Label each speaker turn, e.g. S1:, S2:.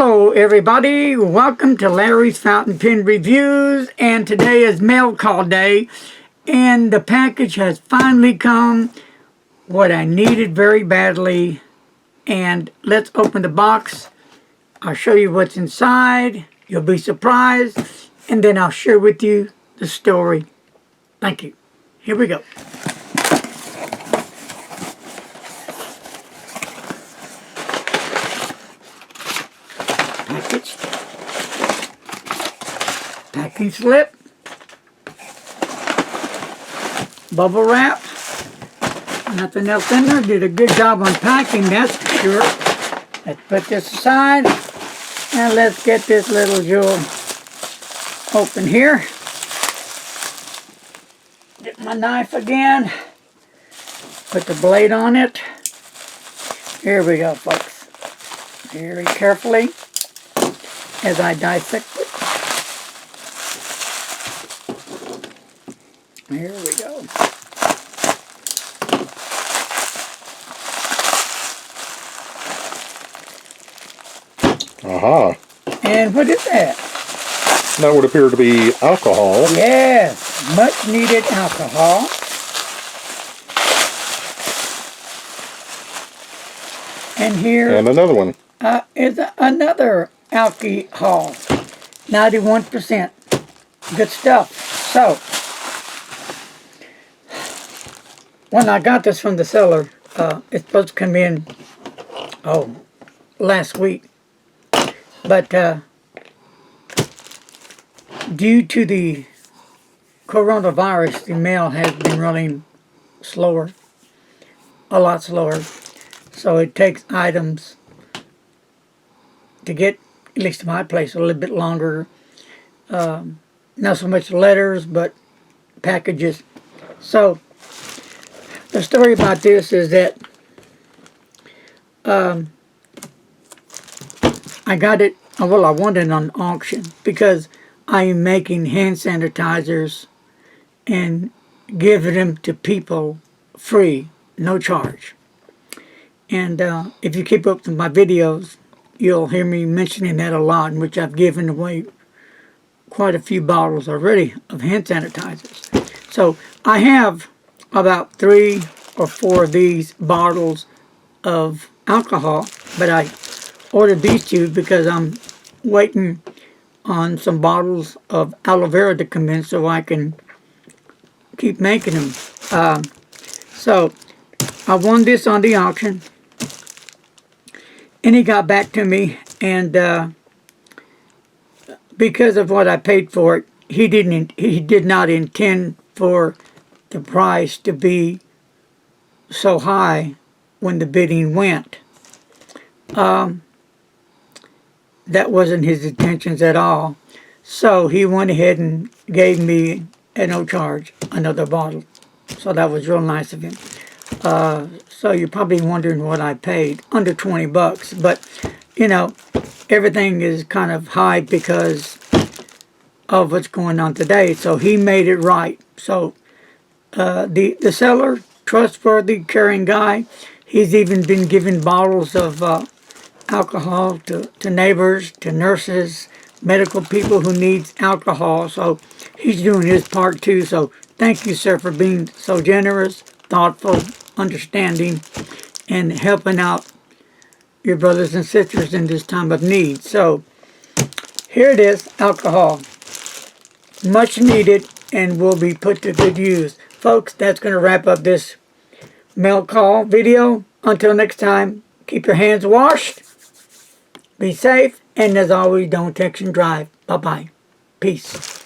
S1: Hello everybody, welcome to Larry's Fountain Pen Reviews, and today is mail call day and the package has finally come, what I needed very badly. And let's open the box. I'll show you what's inside, you'll be surprised, and then I'll share with you the story. Thank you. Here we go. Packing slip, bubble wrap, nothing else in there. Did a good job on packing, that's for sure. Let's put this aside and let's get this little jewel open here. Get my knife again, put the blade on it. Here we go, folks. Very carefully as I dissect it. Here we go.
S2: Aha.
S1: And what is that?
S2: That would appear to be alcohol.
S1: Yes, much needed alcohol. And here
S2: And another one.
S1: is another alcohol. 91%. Good stuff. So, when I got this from the seller, it's supposed to come in, last week. But due to the coronavirus, the mail has been running slower, a lot slower. So it takes items to get, at least to my place, a little bit longer. Not so much letters, but packages. So the story about this is that I got it, well, I wanted it on auction because I am making hand sanitizers and giving them to people free, no charge. And if you keep up with my videos, you'll hear me mentioning that a lot, in which I've given away quite a few bottles already of hand sanitizers. So I have about 3 or 4 of these bottles of alcohol, but I ordered these 2 because I'm waiting on some bottles of aloe vera to come in so I can keep making them. So I won this on the auction, and he got back to me, and because of what I paid for it, he did not intend for the price to be so high when the bidding went. That wasn't his intentions at all. So he went ahead and gave me at no charge another bottle. So that was real nice of him. So you're probably wondering what I paid, under 20 bucks. But, you know, everything is kind of high because of what's going on today. So he made it right. So the seller, trustworthy, caring guy, he's even been giving bottles of alcohol to neighbors, to nurses, medical people who need alcohol. So he's doing his part too. So thank you, sir, for being so generous, thoughtful, understanding, and helping out your brothers and sisters in this time of need. So here it is, alcohol. Much needed and will be put to good use. Folks, that's going to wrap up this mail call video. Until next time, keep your hands washed, be safe, and as always, don't text and drive. Bye-bye. Peace.